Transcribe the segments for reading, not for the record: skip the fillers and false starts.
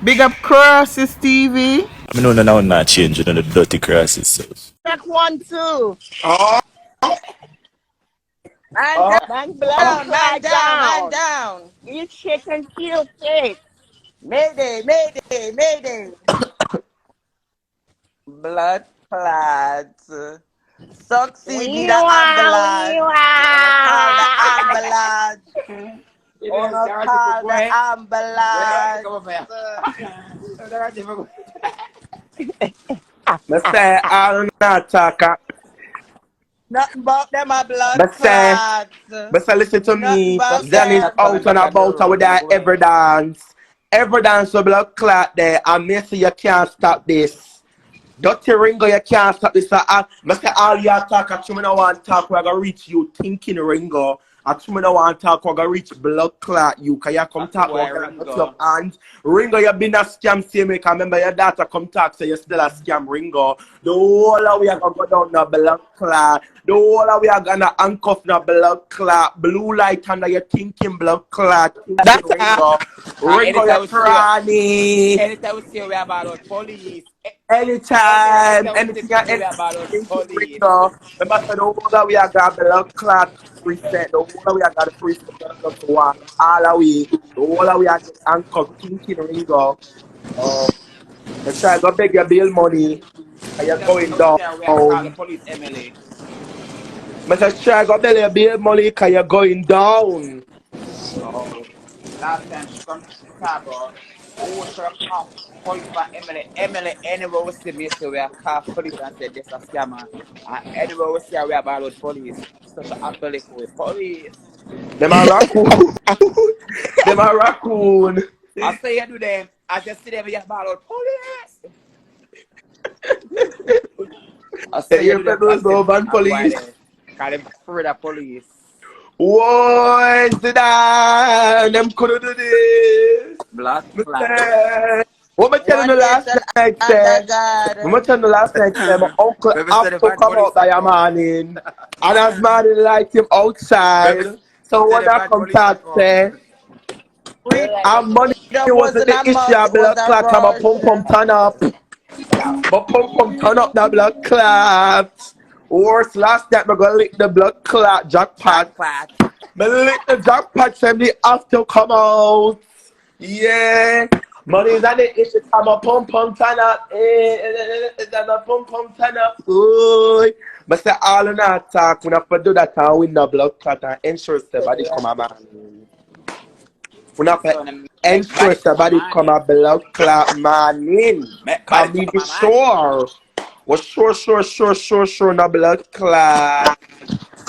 Big up Crosses TV. I know now not changing on the dirty crosses. So. Check 1, 2. Oh, Man oh, down, man down, man down. Eat shit and kill shit. Mayday, mayday, mayday. Blood clots. Succeed, need an ambulance. Wanna call the ambulance. Wanna call the ambulance. Mr. I'm not talking. Nothing but them a blood Mr. clots. Mr. Listen to Nothing me. but Zen is them. out and about with that every dance. Every dance with blood clot there. And me say you can't stop this. Dirty Ringo, you can't stop this. Mr. All you talk, I me no want talk, we're gonna reach you thinking Ringo. I me no want talk, we're gonna reach blood clot you. Can you come talk about and Ringo, you been a scam see me. Can remember your daughter come talk, so you still a scam Ringo. The whole of we are gonna go down the blood clot. The whole of we are gonna handcuff the blood clot. Blue light under your thinking blood clot. That's Ringo. Ringo, you're cranny. anytime we see we about police. Anytime, anything Ringo. Remember, the whole of we are got blood clot preset. The whole of we are got the preset of one. All of we. The whole of we are just handcuffed thinking Ringo. Let's try to beg your bill money. And you're going down. Police MLA. Mr. Try to beg your bill money because you're going down. Last time she come to Chicago, who was her cop police for MLA anywhere we see me so we are call police and said this a scammer. And anywhere we see we are about police. Such a unbelievable police. Them a raccoon. Them a raccoon. I say you do them, I just see them we are about police. I say you do them, police. Call them afraid of police. Whoa, sit down. Them couldn't do this. Blood Mr. What am I telling you last night, sir? What am I telling you last night, sir? My uncle have to come out by a morning. And as morning light him outside. So what I come talk, sir? And money wasn't the issue, blood clot. I'm a pump turn up. But pump turn up that blood clot. Worse last night, I'm gonna lick the blood clot jackpot. Me lick the jackpot, so me have to come out. Yeah. Money is an issue, I'm a pump turn up. It's a pump turn up. Ooh. But say all in that talk, when I do that, I win the blood clot and ensure somebody come a man. When I ensure somebody come a blood clot man in. Can be sure. Was sure, no blood clot.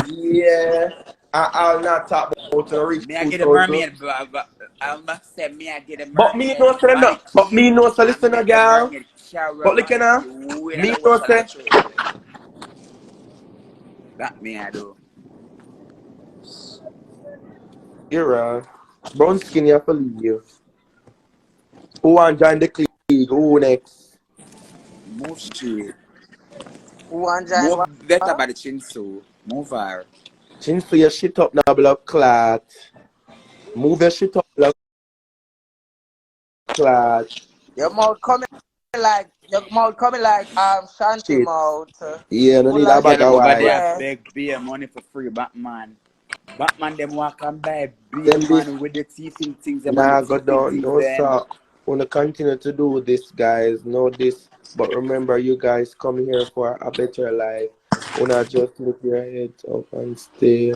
Yeah. I'll not talk about the rich. Me I get a mermaid, but I must say me I get a mermaid. But me no say no. But me no say listen a girl. But look now. Me no say. That me I do. You're right. Brown skin you have to leave you. Who want to join the clique? Who next? Move shit. Who want to join? Move better by the chinsu. Move her. Chinsu your shit up now blood clot. Move your shit up blood clot. Your mouth coming like Shanty mouth. Yeah, no need a bag of wine. They beg beer money for free, Batman. Batman them walk and buy beer money with the teething things. Nah, go down. No, sir. Wanna continue to do this, guys. Know this. But remember, you guys come here for a better life. Wanna just lift your heads up and stay.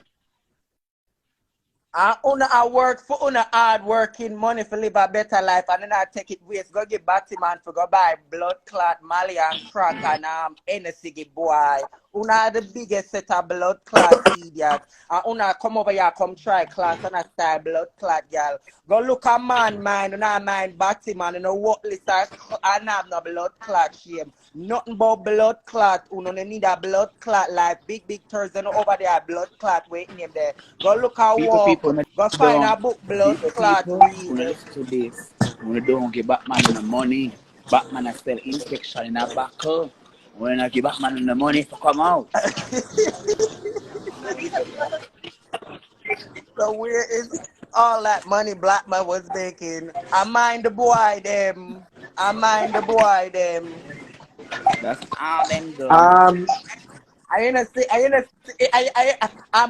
I work for hard working money for live a better life, and then I take it waste. Go get Batman for go buy blood clot, Mali and crack and Hennessy boy. Una the biggest set of blood clot idiot. And una come over here, come try class and I style blood clot girl. Go look a man mind, una mind Batman, and what list and have no blood clot shame. Nothing but blood clot. Una need a blood clot like big Thursday over there, blood clot waiting him there. Go look at walk. Go find a book blood clot read. To this. When you don't give Batman the money, Batman has still infection in a back. When I give Batman the money to come out. So where is all that money black man was making. I mind the boy them. I mind the boy them. That's all them do. Um, I ain't see.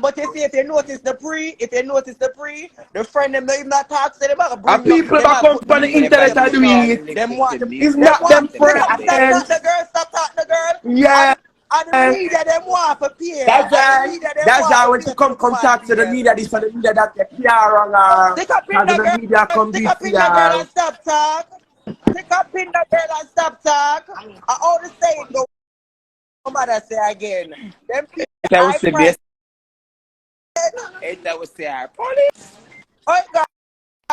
But you see, if you notice the friend them not talk, so them a and bring up, people them back a up put on them the Me name never internet them and do thing listen, up. it. Them listen want to them. me. It's Them not want them stop friends. the girl, stop talk the girl. Yeah. And the media them want for pay. That's And the why. media them That's want why for when pay she for the come woman talk to the name. media, this and the media that they PR wrong her. Stick up in Because the the media girl, come stick this up in the girl year. and stop talk. Stick up in the girl and stop talk. I all the saying go mother say again. Them people That was I the price best. That was the police. oh God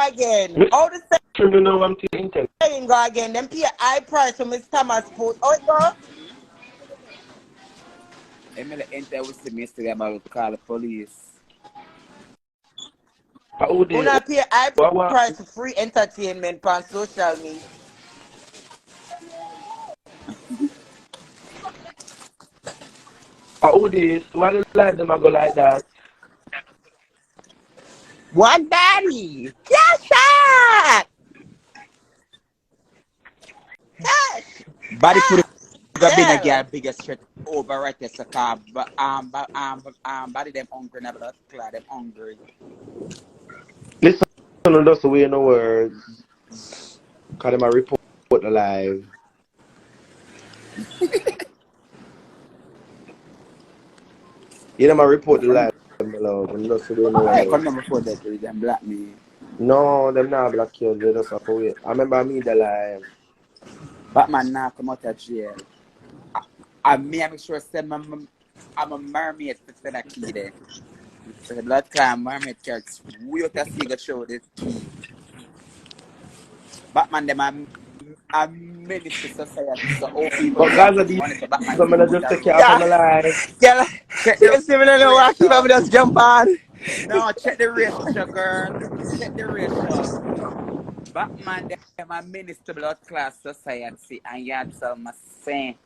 again. All the You know what I'm thinking? saying go again. Them people I price from Miss Thomas post. Oh God. Emily enter was the mystery about call the police. Who did? Una pay I What? price for free entertainment on social media. Who did? Why the light them a go like that? What daddy? Yes, sir. Yes, Body put a been a girl tell. biggest threat over right there, so body them hungry now, blood clot them hungry. Listen to those way no words. Cause them a report live. You them a report the live, my love. And those way no I words. come down before that them black me. No, them not black you. They just have to wait. I remember me the live. Batman now come out of jail. I make sure say I'm a mermaid for that key there. So the blood clot mermaid church. We out to see go show the key. Batman them a menace to society. So all people But want guys to are put these money for Batman so to I come out just of take care road. of Yeah, my life. yeah. Check You the see me no walk keep ratio. up just jump on. No, check the ratio, girl. Check the ratio. Batman them a menace to blood class society, and you tell me saying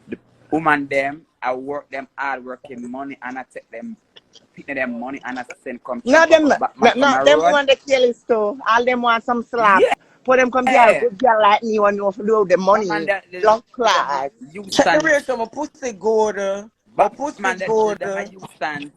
the woman them I work them hard working money and I take them pick them money and I send come No, jump up them, for Batman come a them road. want the killings too. All them want some slap. Yeah. For them come here, good girl like me when you do the Batman money. them Blood class. use Check the stand. ratio, my pussy good. My pussy Batman good. them a use stand.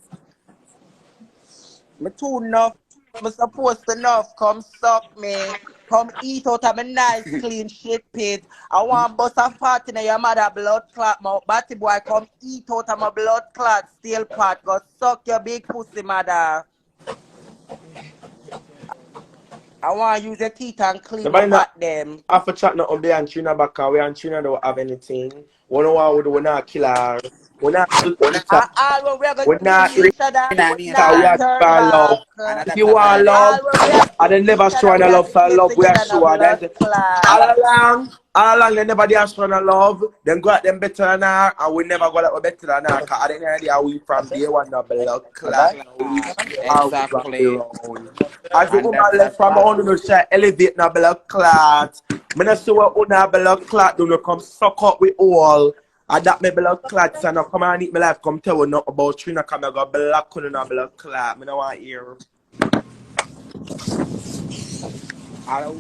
Me too enough. Me supposed to enough. Come suck me. Come eat out of my nice clean shit pit. I want bust a fat in your mother blood clot. My batty boy come eat out of my blood clot steel pot. Go suck your big pussy mother. I want to use your teeth and clean my Nobody not pot them. have a chat not on there and Trina back we and Trina don't have anything. We know what we do, we not kill her. We not do that. And all when we are going We to kill not each other, In a we that we not nation, are turn for love. back. If another you want tablet. love, All when we are and they kill never each show other, we any are love for stay love, we are together in a sure. blood clot. All along, they never dare show no love. Them got them better than her, and we never got that better than her. Cause at the end of the day, we from day one, the blood clot. We are we from the Exactly. round. As the And woman that's a left from fact. under the shot, elevate na blood clot. Me not see what una blood clot do not come suck up with all. And that me blood clot, so now come and eat my life, come tell we not about Trina, come and go black on a blood clot. Me no want to hear. I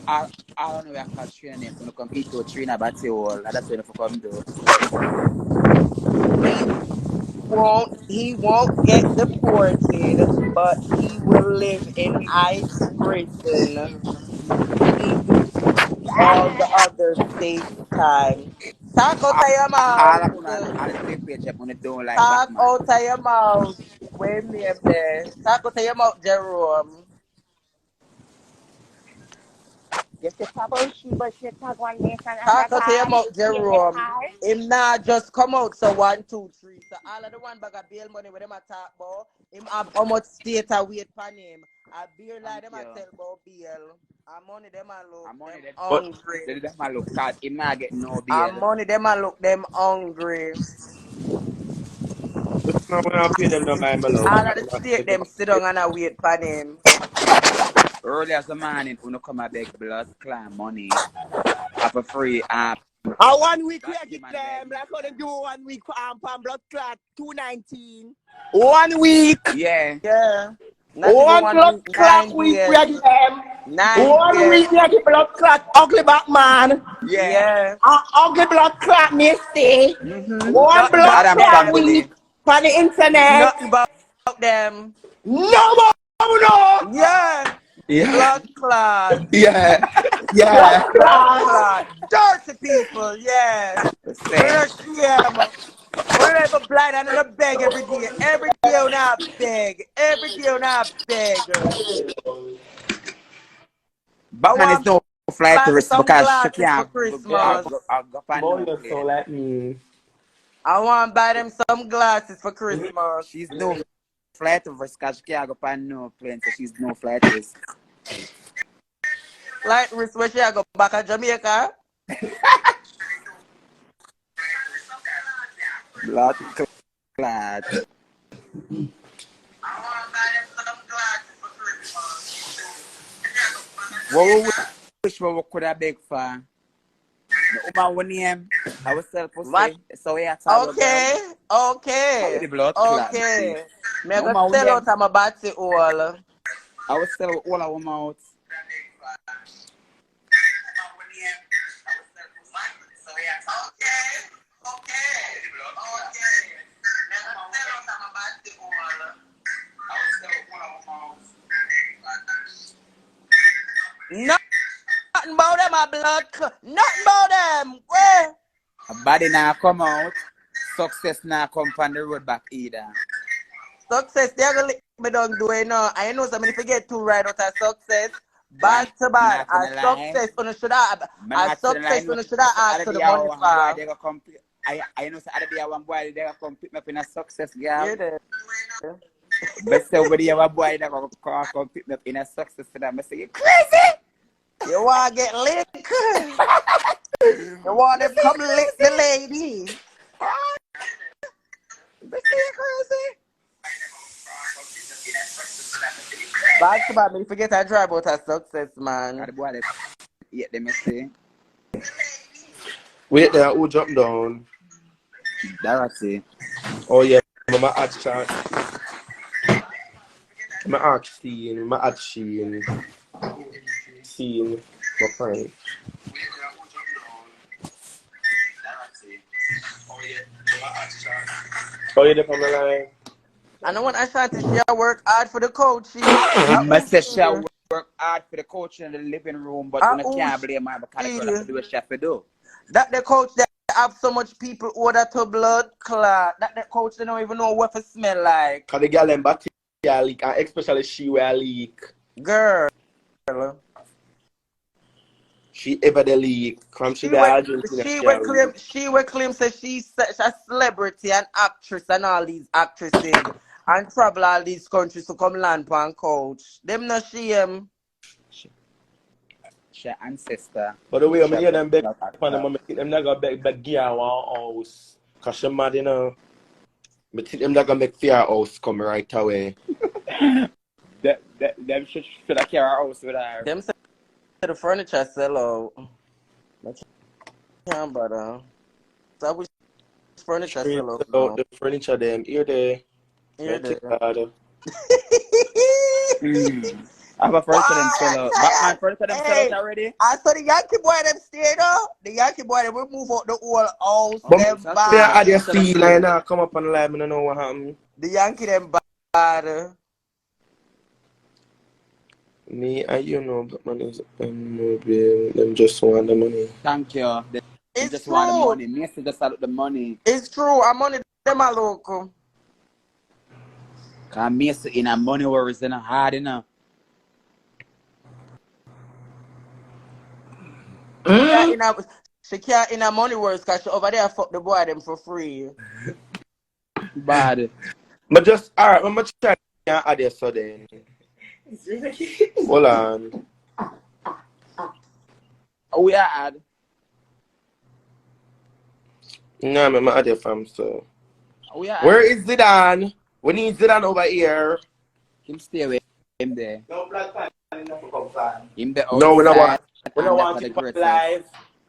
I I don't know where I call Trina name. When you come eat to Trina Batty all, that's what you come do. He won't get deported, but he will live in ICE prison. He do all the other states time. Talk out of your All mouth. of them all the same page when you don't like Talk Batman. out of your mouth. Wait me up there. Talk out of your mouth, Jerome. Just a couple sheep, but she talk one nation at Talk a out of your time. mouth, Hear me Jerome. high. Him not just come out, so 1, 2, 3. So all of the one bag of bail money with them a talk about, him have how much state a wait for him. A beer like Thank them a you. tell about bail. A money them a look, I'm only them that But hungry. that's my look card. Him not get no A bail. money them a look, them hungry. listen, I want to pay them no mind, my love. All of the Cause state if you them sit down and a wait for him. Early as a morning, when you come a beg blood clan money, for free. 1 week we Back get him and them, then like how them do 1 week for blood clot 219. 1 week. yeah. Yeah. Not even One 1 blood week, clot 9 week we days. are give them. 9 1 days. week we are give blood clot ugly back man. Yeah. Yeah. Ugly blood clot misty. Mm-hmm. One Nothing The about blood Adam clot them. family. week on the internet. Nothing about them. No more, no. Yeah. Yeah, Blood clot. yeah, Blood yeah. clot. Dirty people. Yeah. The We're same. not shame. We're never blind and not beg every day. Every day we're not beg. Every day we're not beg. I Batman is want no flight buy to me risk some because she glasses for can't Christmas. go find Boy, no you're so plane. like me. I want to buy them some glasses for Christmas. She's no flight risk because she can't go find no plane, so she's no flight risk. Like risk where she go back to Jamaica. Blood clot. What we wish we could have beg for? The woman with name, I was self What? pussy. So we have to have a girl. Okay. How with Okay. the blood clot, see? Okay. Me The go woman with sell name, out of my body all. I was sell all our mouth. Nothing about them, my nothing about them. Where? A body now come out. Success now come from the road back either. Success, they're gonna lick me down do it now. I know somebody forget to ride out of success. Bad to bad. Not in the As line. success, on should have. Man, As not to the success, line. on should have asked for the money One boy for. they go come. I know so other day one boy they go come pick me up in a success girl. You there? But so over there one boy they go come pick me up in a success for them. I say you crazy. You want to get licked? You want them come lick the lady? But say you crazy. Bad to bad, me forget I drive out of success, man. The boy they yeah them say. Wait there, who jump down? Dorothy. Oh yeah, my ask chat. My ask scene, my ask scene. Scene, my friend. Oh yeah, they're from the line. I don't want Ashanti, she work hard for the coaching. Must say she work hard for the coach in the living room, but you can't blame her because the girl have to do what she have to do. That the coach that have so much people order to blood clot. That the coach they don't even know what it smell like. Cause the girl and batty leak, and especially she will leak. Girl. She ever the leak. From she will claim say she's such a celebrity and actress and all these actresses and travel all these countries to come land on coach. Them no shame. She ancestor. But the way I hear them beg upon them, I think them not gonna beg gear one house. Cause she mad, you know. I think them not gonna make fear house come right away. Them should have carry her house with her. Them say the furniture sell out. Yeah, but so I wish furniture sell out. So the furniture them here there. Here there. I have a furniture them sell out. Batman furniture them sell out already? I saw the Yankee boy them stayed up. The Yankee boy them will move out the whole house. But Them I bad. had your sea line now come up on the live, I don't know what happened. The Yankee them bad. Me and you know, but man is them just want the money. Thank you. They It's just true. want the money. Me say just look the money. It's true. I'm money them a local. Cause me say in a money worries in a hard enough. She can't in a money words because she over there fuck the boy them for free. Bad. But just alright, I'm gonna try to add this so then. Hold on. We are add. No, I'm add your fam so. We are Where is Zidane? We need Zidane over here. him stay away. Him there. No black fan enough for come fan. Him there No, we don't outside want. We don't and want for it the for live.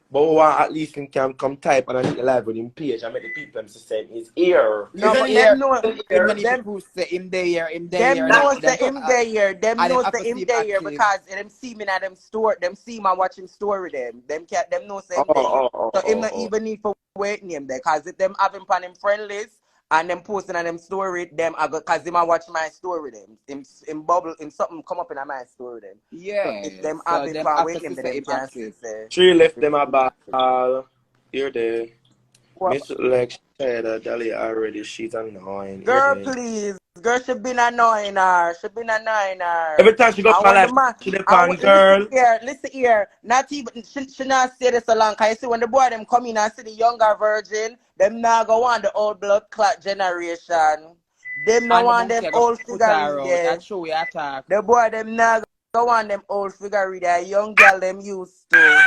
But we want at least him can come type and I need the live with him page and make the people them to send his ear. No, but Here, them know many them people say him there, them know say him there. Them and know them say him active. there because them see me at them store. Them see me watching story them. Them cat them know say him there. So him not even need for wait name there. Cause if them have him on him friend list and them posting on them story, them I go cause him I watch my story them. Him bubble him something come up in my story them. Yeah. So if them So have him them for have wait to name say them him can active. say. 3 left them a ball. Here there. What? Miss Lex said Dolly already. She's annoying. Girl, Here there. please. Girl, she been annoying her. She been annoying her. Every time she go on live, she depend girl. Listen here. Not even she not say this so long. Cause you see when the boy them come in and see the younger virgin, them now go on the old blood clot generation. Them now want them old figure there. That's true we attack. The boy them now go on them old figure there. Young girl them used to.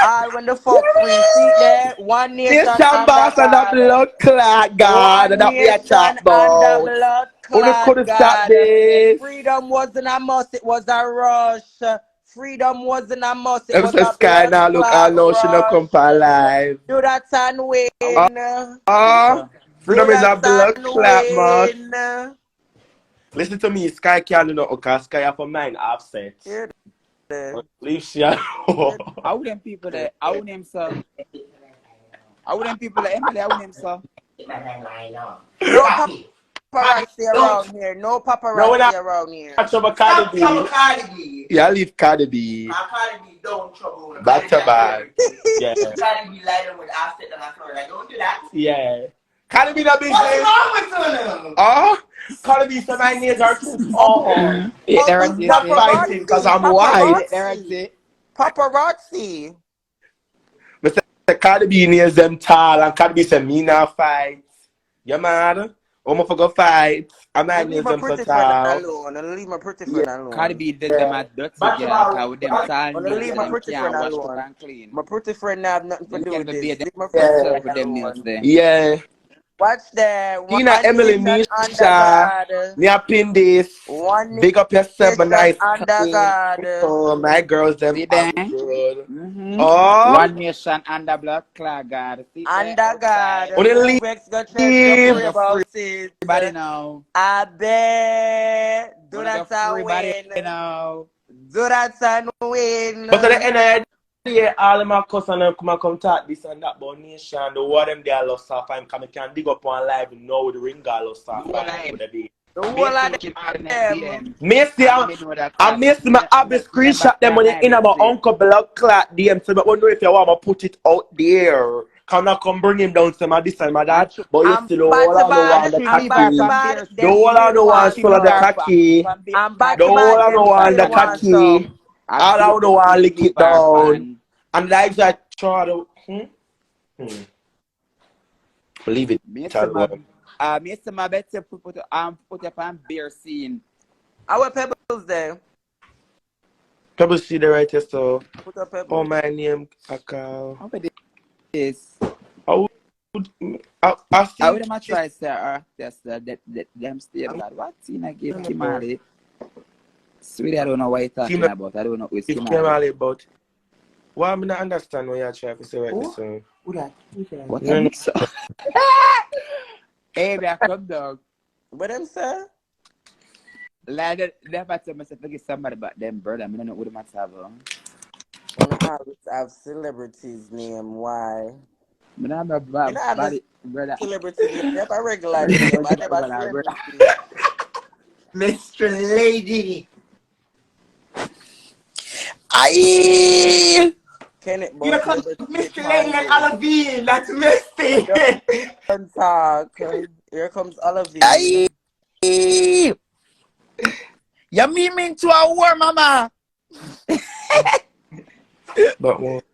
All when the fuck free see there, one nation NationBoss and the blood clot God. one That we are nation talking and the about. blood Who clot could have stopped God. this? Freedom wasn't a must, it was a rush. Freedom wasn't a must, it Ever was since a Sky blood now look, I clot know she not come rush. for live. Do that and win. Freedom is a that blood and clot, man. win. Listen to me, Sky can't do no because Sky have a mind upset. Hear that? Leave she alone. How them people that how them so? How them people that Emily how them so? No paparazzi around here. No paparazzi around here. Trouble Cardi B. Yeah, leave Cardi B. Cardi B don't trouble. Back to back. Yeah. Cardi B lied with Offset and I told her, don't do that. Yeah. Cardi B the business. What's wrong with them? Oh, Cardi B said my nails are too small. They're not fighting because I'm white. Paparazzi. But say Cardi B nails them tall and Cardi B said me not fight. You mad? I'm for go fight. I'm not nails them so tall. Leave my pretty friend alone. Cardi B did them a dirty girl with them tall Leave my pretty friend alone. My pretty friend have nothing to do with this. Leave my pretty friend alone. Yeah. Watch that. Tina, Emily, Misha, me a pin this. Big up yourself, nice. Oh, my girls, them good. Oh, One nation under blood clot God. Under God. Only leave. Everybody know. I bet. Do that and win. Do that and win. But at the end of the day, all of my cousins come talk this and that about nation. The war them they are lost off. I'm coming can dig up on live and know the ring are lost off. The whole of them. I miss my Abby screenshot them when you in about Uncle Blood Clot DM. So I don't know if you want to put it out there. Can I come bring him down some of this and my dad? But you still don't want the khaki. Don't want to swallow the khaki. Don't want the khaki. All I don't want to lick it down. And like that, try to believe it. Mr. My better put up on beer scene. Our Pebbles there. Pebbles see the right so. Put up Pebbles. Oh, my name, Akal. How about this? I would have tried sir. That's them stable. What's in a game Kimali? Sweetie, I don't know what you're talking about. I don't know what's Kimali about. Well, I don't understand what you're trying to say right now. So. What no. Hey, I come dog. What them say? Like never tell myself to get somebody about them brother. I don't know what the matter have celebrities name. Why? I don't have brother. Celebrity name. They have a regular name. I never Mr. Lady. Aye. Kenneth, Here comes Mr. Lady and Olivine. That's Misty. Here comes Olivine. Aye. You mean me into a war, mama? But what?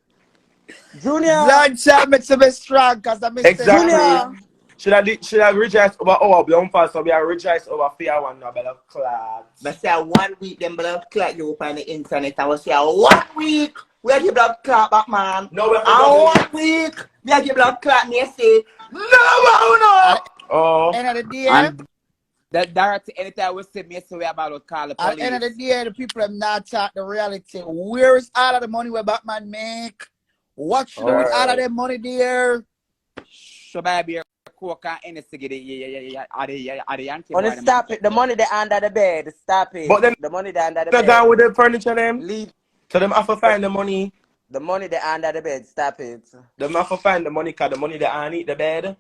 Junior. Blood shall make you be strong because I'm Mr. Exactly. Should I rejoice over our blood fast so we are rejoice over fear one no better class. But say 1 week them blood clot you up on the internet. I will say 1 week we have your blood clot back, man. No, we and 1 week we have your blood clot and you say no. Oh. End of the day. And that directly anytime we say me so we about to call the police. At the end of the day, the people have not talk the reality. Where is all of the money where Batman make? What should do with all of them money there? So baby, coke and Hennessy, yeah. Only stop it. The money they under the bed. Stop it. But then The money they under the not bed. down with the furniture them. Leave So them have to find the money. the money they under the bed. Stop it. Them have to find the money because the money they underneath the bed.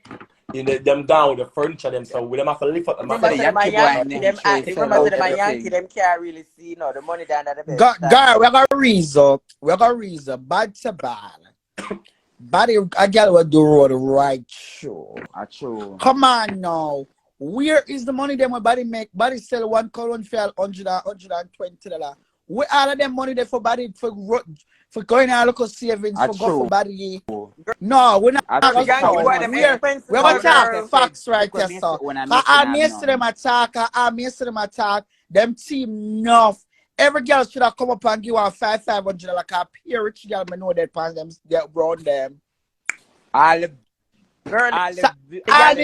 Them down with the furniture them. So we them have to lift up the Remember, money. say them a Yankee. Them remember, say them a everything. Yankee. Them can't really see. No, the money they under the bed. God, we're gonna reason. We're gonna reason. Bad to bad. Body, a girl will do road right show. True. Come on now. Where is the money them when body make? Body sell one colon for $120. Where all of them money there for body for going out local savings for go for body? No, we're not gonna talk. We're gonna talk facts right here, so. I miss them attack. Them team Nuff. Every girl should have come up and give her $500 like a pure rich girl. I know that pan them get round them. All this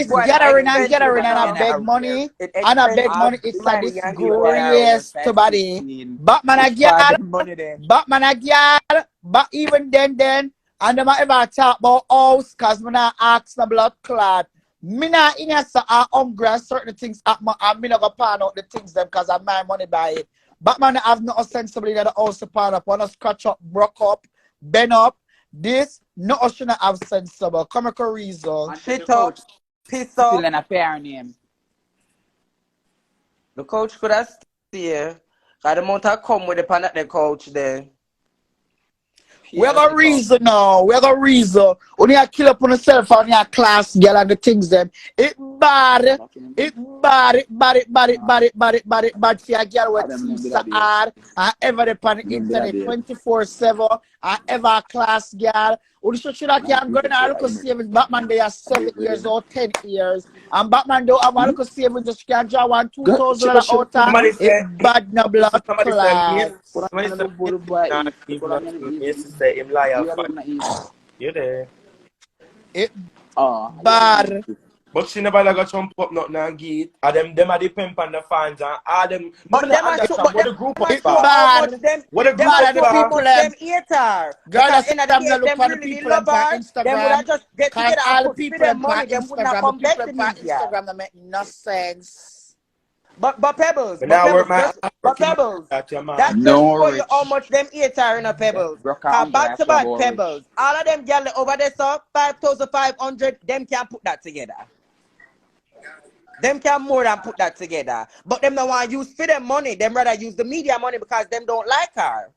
gathering and a beg money. And a beg money. It's a disgrace to body. Batman a girl. But even then, and them ever talk about house cause me not ask the blood clot. Me not in here so I hungry certain things at my and me not go pan out the things them cause I my money by it. Batman have no sensibility in the house to pan up. Wanna scratch up, broke up, bend up. This no shouldn't have sensible. Comical reason. Shit up, piss up. Still in a fair name. The coach could have stay. Cause the month I come with the pan at the coach there. We're gonna reason now. We're gonna reason. Only I kill up on yourself on your class, girl, and the things them. It bad for a girl with teeth so hard and ever upon the internet 24/7 and ever a class girl. Only should I can go in and look see if Batman they are 7 years or 10 years. And Batman don't have a look see if just can draw $2,000 out of it bad no blood class. You there? It bad. But she never like a jump up nothing and get it. And them are the pimp and the fans and all them. But them are so what the group of it's bad. What the group of people them hater. Girl, Because that's in the day, look them on the really people love on her. Instagram. Them would have just get together all and the put people them on money. Them would not come back to media. Instagram that make no sense. But Pebbles, but Pebbles, that's No just for you rich. how much them hater in a Pebbles. Back to back Pebbles. All of them gyal over there, so 5,500. Them can put that together. Them can more than put that together. But them don't want to use for them money. Them rather use the media money because them don't like her.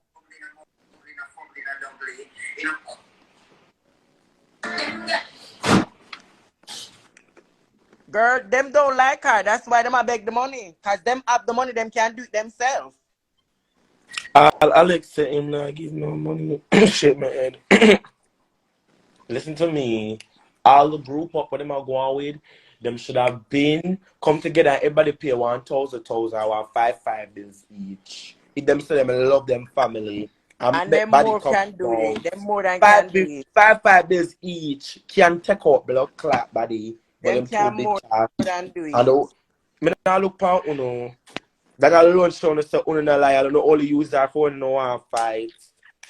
Girl, them don't like her. That's why them a beg the money. Because them have the money, them can do it themselves. Alex said him not give no money. Shit, my head. Listen to me. All the group up what them are going with, them should have been come together and everybody pay 1,000 or 5 bills each. If them say them love them family. And them more can do it. Them more than can do it. 5 bills each can take out blood clot body. Them can more than do it. And I look for uno. That alone show us that uno na lie. I don't know only use that for no one fight.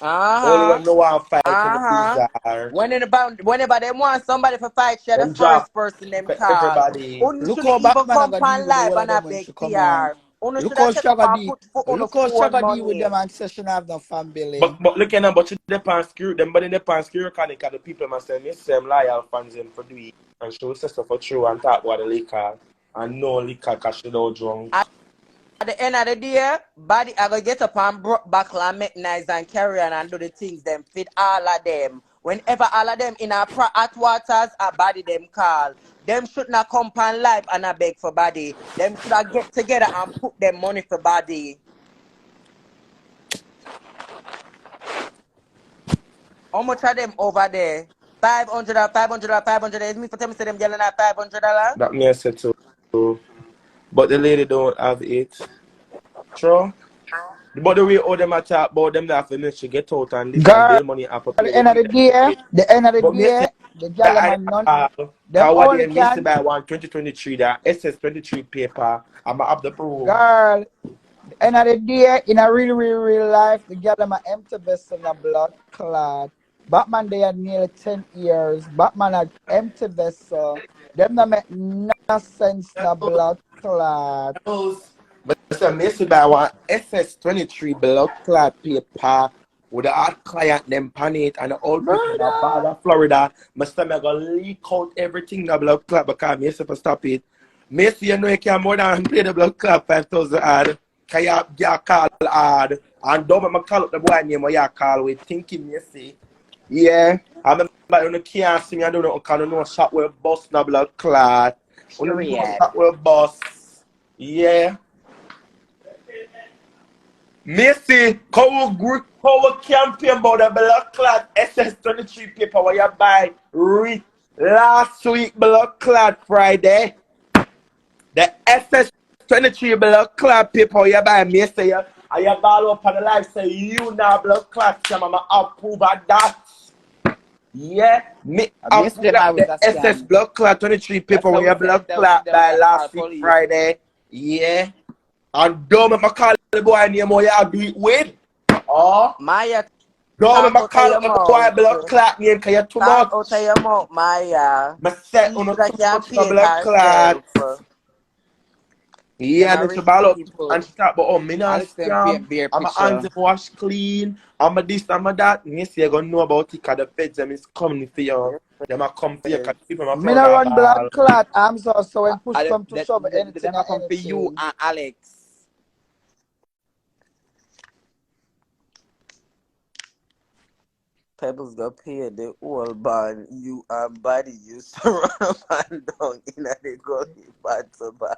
Only when no one fight. Whenever they want somebody for fight, share the first person them call. Everybody. Look how Batman come on live and a big PR. Look how Sugar D with them and session have the family. But look at them, but you depend screw them, but in the pan screw can the people must say yes, them loyal fans them for do it and show sister for true and talk about the liquor and no liquor cause she don't drunk. At the end of the day, body I go get up and broke back and make nice and carry on and do the things them fit all of them. Whenever all of them in our hot waters, a body them call. Them should not come pan live and a beg for body. Them should have get together and put them money for body. How much are them over there? 500 500. Is me for tell me say them yelling at $500? That me I said so. But the lady don't have it. True. But the way all them talk about them that finish to get out and this Girl, and money up. At the end of the day, the girl and none. Them only can buy one 2023 that SS23 paper. I'm up the proof. Girl, the end of the day, in a real life, the girl am empty vest and a blood clot. Batman they had nearly 10 years. Batman had empty vessel. Them not make no sense na blood clot. But so Missy by one SS23 blood clot paper with the hard client them pan it and the old people in the ball of Florida. My stomach gonna leak out everything the blood clot because Missy for stop it. Missy, you know you can more than pay the blood clot 5,000 hard. Can you call hard? And don't make me call up the boy name or you call with thinking Missy. Yeah. I remember when you can't see me, I don't know because I know shot with bust the blood clot. When you know shot with bust. Yeah. Missy, how campaign about the blood clot SS23 paper where you buy last week blood clot Friday. The SS23 blood clot paper where you buy Missy, and you ball up on the life say you now blood clot, so I'm approve of that. Yeah, me approve the SS blood clot 23 paper where you blood clot by last week Friday. Yeah. And don't make me call the boy name or you do it with. Oh, Maya, don't make me call the boy blood clot name because you're too much. out of your mouth, Maya. I said She on a should too much campaign blood clot. herself. Yeah, Them and a she rich ball up people. and she talk about, oh, me not Alex them paint scam. beer I'm a picture. hands wash clean. I'm a this, I'm a that. Yes, you're going to know about it because the feds them is coming for you. Them a come for you because people are Me not Florida run blood ball. clot. I'm so when push come to shove Them anything a or come for you anything. and Alex. Pebbles go pay the whole band. You and body used to run up and down in the gully bad to bad.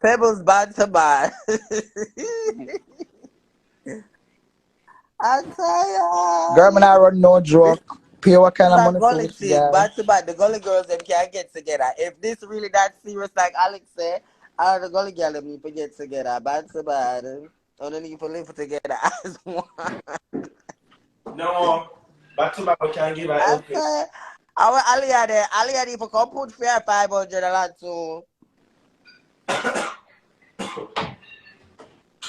Pebbles bad to bad. I'm Girl, me tired. not run no joke. Pay what kind This of a money for gully which thing, guy. bad to bad. The gully girls them can't get together. If this really that serious, like Alex said, all the gully girls them need to get together. Bad to bad. Or they need to live together as one. No, back to back, we can't give her I LP. said, our Alia there. Alia need to come put fair $500 too.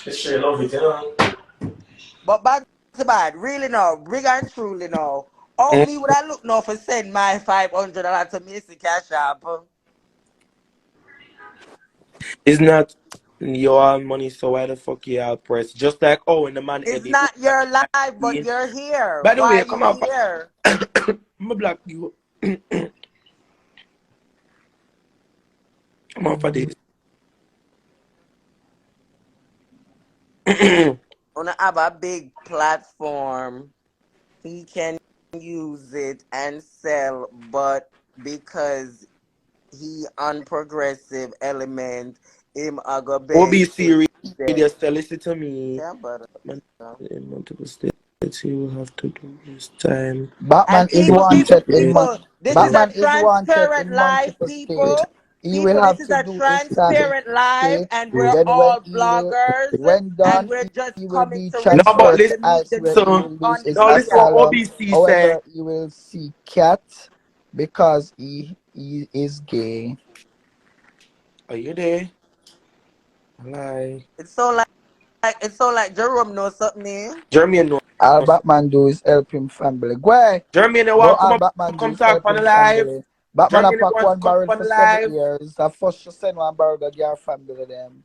It's sure love it, you know. But bad to bad, really no, big and truly no. How me would I look now for send my $500 to Missy Cash App? It's not your money, so why the fuck you out press? Just like, oh, when the man It's edit. not your life, but you're here. By the Why way, are you come on. here? I'm a black you. Come on for this. Wanna have a big platform. He can use it and sell, but because he unprogressive element, him a go beg to OBC stay. radio, still listen to me. Yeah, but In multiple states, you will have to do this time. Batman and is people, wanted in this is a Batman is wanted transparent in life, multiple states. people. He will People, this have is to a do his time in transparent life, states. and we're Then all bloggers, when and done, we're just he will coming be to No, but report transferred to the listen, need, the elsewhere. He news will so, lose on the his now listen what media. asylum. OBC say. However, he will see cat because he is gay. Are you there? Lie. It's so like Jerome knows something. Jeremy, no. All Batman do is help him family. Why? Jeremy, no No, one all come up, Batman do come is talk help on the him live. family. Batman a Jeremy, no pack want to one come barrel on for the 7 live. years. The first she send one barrel to your family to them.